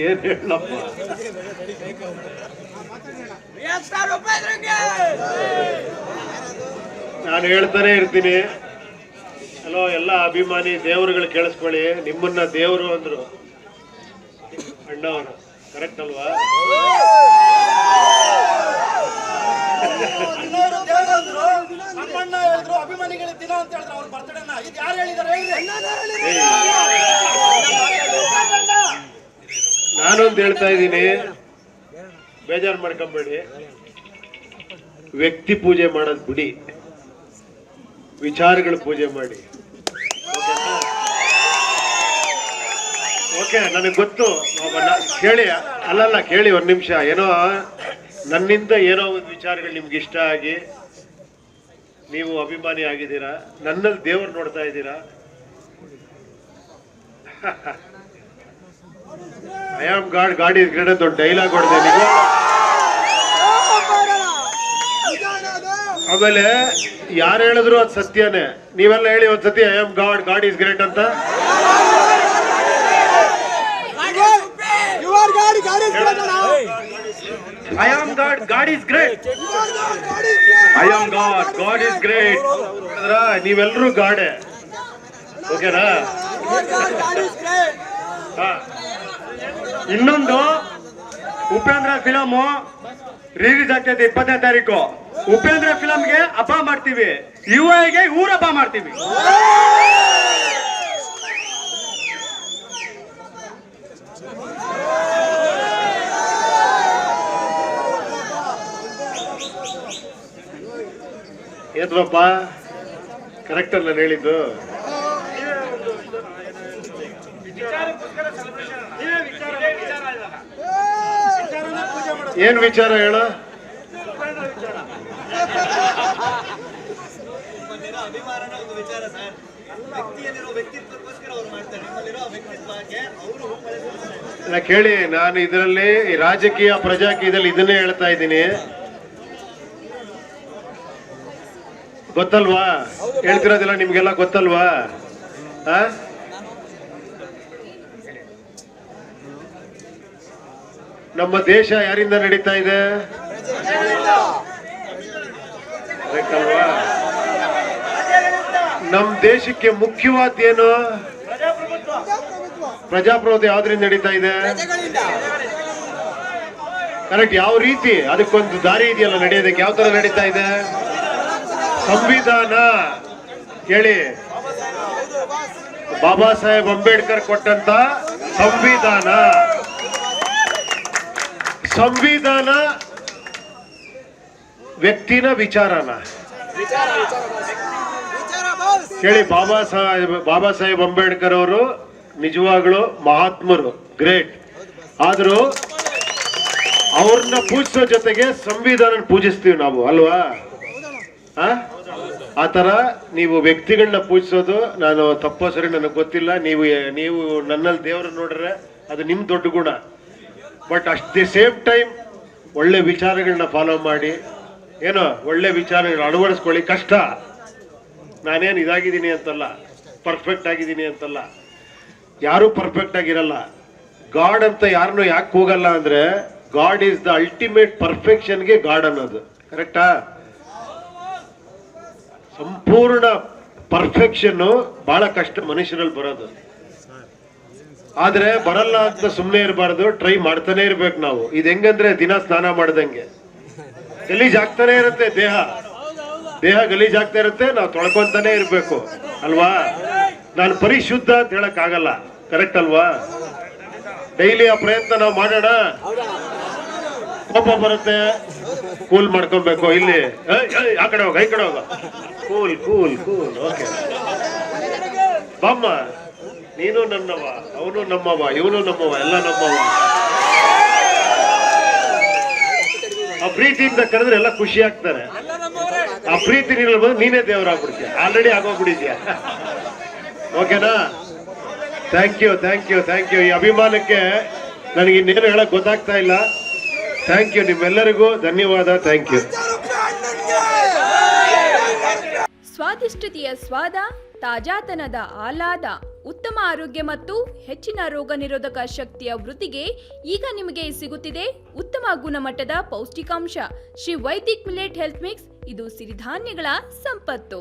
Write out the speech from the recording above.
ಏನ್ ಹೇಳಪ್ಪ, ನಾನು ಹೇಳ್ತಾನೆ ಇರ್ತೀನಿ. ಹಲೋ ಎಲ್ಲ ಅಭಿಮಾನಿ ದೇವರುಗಳು ಕೇಳಿಸ್ಕೊಳ್ಳಿ, ನಿಮ್ಮನ್ನ ದೇವರು ಅಂದ್ರು ಅಣ್ಣವರು, ಕರೆಕ್ಟ್ ಅಲ್ವಾ? ನಾನೊಂದು ಹೇಳ್ತಾ ಇದ್ದೀನಿ, ಬೇಜಾರು ಮಾಡ್ಕೊಂಬೇಡಿ. ವ್ಯಕ್ತಿ ಪೂಜೆ ಮಾಡೋದು ಬಿಡಿ, ವಿಚಾರಗಳ ಪೂಜೆ ಮಾಡಿ. ಓಕೆ, ನನಗೆ ಗೊತ್ತು. ಕೇಳಿ, ಅಲ್ಲಲ್ಲ ಕೇಳಿ ಒಂದ್ ನಿಮಿಷ. ಏನೋ ನನ್ನಿಂದ ಏನೋ ಒಂದು ವಿಚಾರಗಳು ನಿಮ್ಗೆ ಇಷ್ಟ ಆಗಿ ನೀವು ಅಭಿಮಾನಿ ಆಗಿದ್ದೀರಾ, ನನ್ನಲ್ಲಿ ದೇವರು ನೋಡ್ತಾ ಇದ್ದೀರಾ. I am God, God is great ಅಂತ ಡೈಲಾಗ್ ಹೊಡೆದೆ ನೀವು. ಆಮೇಲೆ ಯಾರು ಹೇಳಿದ್ರು ಅದು ಸತ್ಯನೇ. ನೀವೆಲ್ಲ ಹೇಳಿ ಒಂದ್ಸತಿ I am God, God is great ಅಂತ. I am God, God is great. I am God, God is great. ನೀವೆಲ್ಲರೂ ಗಾಡೆ, ಓಕೆನಾ? ಇನ್ನೊಂದು ಉಪೇಂದ್ರ ಫಿಲಮು ರಿಲೀಸ್ ಆಗ್ತೈತೆ 20ನೇ ತಾರೀಕು. ಉಪೇಂದ್ರ ಫಿಲಮ್ಗೆ ಹಬ್ಬ ಮಾಡ್ತೀವಿ, ಯುವಗೆ ಊರ ಹಬ್ಬ ಮಾಡ್ತೀವಿ. ಏನ್ರಪ್ಪ, ಕರೆಕ್ಟ್ ಅಲ್ಲ ನಾನು ಹೇಳಿದ್ದು? ಏನ್ ವಿಚಾರ ಹೇಳ? ಕೇಳಿ, ನಾನು ಇದರಲ್ಲಿ ರಾಜಕೀಯ ಪ್ರಜಾಕೀಯದಲ್ಲಿ ಇದನ್ನೇ ಹೇಳ್ತಾ ಇದ್ದೀನಿ, ಗೊತ್ತಲ್ವಾ? ಹೇಳ್ತಿರೋದಿಲ್ಲ ನಿಮ್ಗೆಲ್ಲ ಗೊತ್ತಲ್ವಾ? ನಮ್ಮ ದೇಶ ಯಾರಿಂದ ನಡೀತಾ ಇದೆ? ಅಲ್ವಾ? ನಮ್ಮ ದೇಶಕ್ಕೆ ಮುಖ್ಯವಾದ್ದೇನು? ಪ್ರಜಾಪ್ರಭುತ್ವ. ಯಾವ್ದ್ರಿಂದ ನಡೀತಾ ಇದೆ? ಕರೆಕ್ಟ್. ಯಾವ ರೀತಿ? ಅದಕ್ಕೊಂದು ದಾರಿ ಇದೆಯಲ್ಲ ನಡೆಯೋದಕ್ಕೆ. ಯಾವ ತರ ನಡೀತಾ ಇದೆ? ಸಂವಿಧಾನ ಕೇಳಿ, ಬಾಬಾ ಸಾಹೇಬ್ ಅಂಬೇಡ್ಕರ್ ಕೊಟ್ಟಂತ ಸಂವಿಧಾನ. ಸಂವಿಧಾನ ವ್ಯಕ್ತಿನ ವಿಚಾರನ ಕೇಳಿ. ಬಾಬಾ ಸಾಹೇಬ್ ಅಂಬೇಡ್ಕರ್ ಅವರು ನಿಜವಾಗ್ಲೂ ಮಹಾತ್ಮರು, ಗ್ರೇಟ್. ಆದ್ರೂ ಅವ್ರನ್ನ ಪೂಜಿಸೋ ಜೊತೆಗೆ ಸಂವಿಧಾನ ಪೂಜಿಸ್ತೀವಿ ನಾವು, ಅಲ್ವಾ? ಆ ತರ ನೀವು ವ್ಯಕ್ತಿಗಳನ್ನ ಪೂಜಿಸೋದು ನಾನು ತಪ್ಪೋ ಸರಿ ನನಗೆ ಗೊತ್ತಿಲ್ಲ. ನೀವು ನನ್ನಲ್ಲಿ ದೇವ್ರನ್ನ ನೋಡ್ರೆ ಅದು ನಿಮ್ ದೊಡ್ಡ ಗುಣ. But at the same time ಒಳ್ಳೆ ವಿಚಾರಗಳನ್ನ ಫಾಲೋ ಮಾಡಿ, ಏನೋ ಒಳ್ಳೆ ವಿಚಾರಗಳನ್ನ ಅಳವಡಿಸ್ಕೊಳ್ಳಿ. ಕಷ್ಟ. ನಾನೇನು ಇದಾಗಿದ್ದೀನಿ ಅಂತಲ್ಲ, ಪರ್ಫೆಕ್ಟ್ ಆಗಿದ್ದೀನಿ ಅಂತಲ್ಲ. ಯಾರೂ ಪರ್ಫೆಕ್ಟ್ ಆಗಿರಲ್ಲ. ಗಾಡ್ ಅಂತ ಯಾರನ್ನೂ ಯಾಕೆ ಹೋಗಲ್ಲ ಅಂದ್ರೆ, ಗಾಡ್ ಈಸ್ ದ ಅಲ್ಟಿಮೇಟ್ ಪರ್ಫೆಕ್ಷನ್ಗೆ ಗಾಡ್ ಅನ್ನೋದು. ಕರೆಕ್ಟಾ? ಸಂಪೂರ್ಣ ಪರ್ಫೆಕ್ಷನ್ ಬಹಳ ಕಷ್ಟ ಮನುಷ್ಯರಲ್ಲಿ ಬರೋದು. ಆದ್ರೆ ಬರಲ್ಲ ಅಂತ ಸುಮ್ಮನೆ ಇರಬಾರ್ದು, ಟ್ರೈ ಮಾಡ್ತಾನೆ ಇರ್ಬೇಕು ನಾವು. ಇದು ಹೆಂಗಂದ್ರೆ ದಿನ ಸ್ನಾನ ಮಾಡ್ದಂಗೆ ಗಲೀಜ್ ಆಗ್ತಾನೆ ಇರುತ್ತೆ. ದೇಹ ಗಲೀಜ್ ಆಗ್ತಾ ಇರುತ್ತೆ, ನಾವು ತೊಳ್ಕೊಂತಾನೆ ಇರ್ಬೇಕು, ಅಲ್ವಾ? ನಾನು ಪರಿಶುದ್ಧ ಅಂತ ಹೇಳಕ್ ಆಗಲ್ಲ, ಕರೆಕ್ಟ್ ಅಲ್ವಾ? ಡೈಲಿ ಆ ಪ್ರಯತ್ನ ನಾವು ಮಾಡೋಣ. ಕೋಪ ಬರುತ್ತೆ, ಕೂಲ್ ಮಾಡ್ಕೊಬೇಕು. ಇಲ್ಲಿ ಆ ಕಡೆ ಹೋಗ, ಈ ಕಡೆ ಹೋಗ, ಕೂಲ್ ಕೂಲ್ ಕೂಲ್. ಓಕೆ ಬಾಮ್ಮ, ನೀನು ನನ್ನವ, ಅವನು ನಮ್ಮವ, ಇವನು ನಮ್ಮವ, ಎಲ್ಲ ನಮ್ಮವ. ಆ ಪ್ರೀತಿಯಿಂದ ಕರೆದ್ರೆ ಎಲ್ಲ ಖುಷಿ ಆಗ್ತಾರೆ. ಆ ಪ್ರೀತಿ ನೀರಲ್ಲಿ ಬಂದು ನೀನೇ ದೇವರಾಗ್ಬಿಡ್ತೀಯ, ಆಲ್ರೆಡಿ ಆಗೋಗ್ಬಿಟ್ಟಿದ್ಯಾ. ಓಕೆನಾ? Thank you. ಈ ಅಭಿಮಾನಕ್ಕೆ ನನಗೆ ಇನ್ನೇನು ಹೇಳಕ್ ಗೊತ್ತಾಗ್ತಾ ಇಲ್ಲ. ಥ್ಯಾಂಕ್ ಯು, ನಿಮ್ಮೆಲ್ಲರಿಗೂ ಧನ್ಯವಾದ. Thank you. ಸ್ವಾದಿಷ್ಟತೆಯ ಸ್ವಾದ, ತಾಜಾತನದ ಆಹ್ಲಾದ, ಉತ್ತಮ ಆರೋಗ್ಯ ಮತ್ತು ಹೆಚ್ಚಿನ ರೋಗ ನಿರೋಧಕ ಶಕ್ತಿಯ ವೃದ್ಧಿಗೆ ಈಗ ನಿಮಗೆ ಸಿಗುತ್ತಿದೆ ಉತ್ತಮ ಗುಣಮಟ್ಟದ ಪೌಷ್ಟಿಕಾಂಶ Shri Vaidik millet health mix. ಇದು ಸಿರಿಧಾನ್ಯಗಳ ಸಂಪತ್ತು.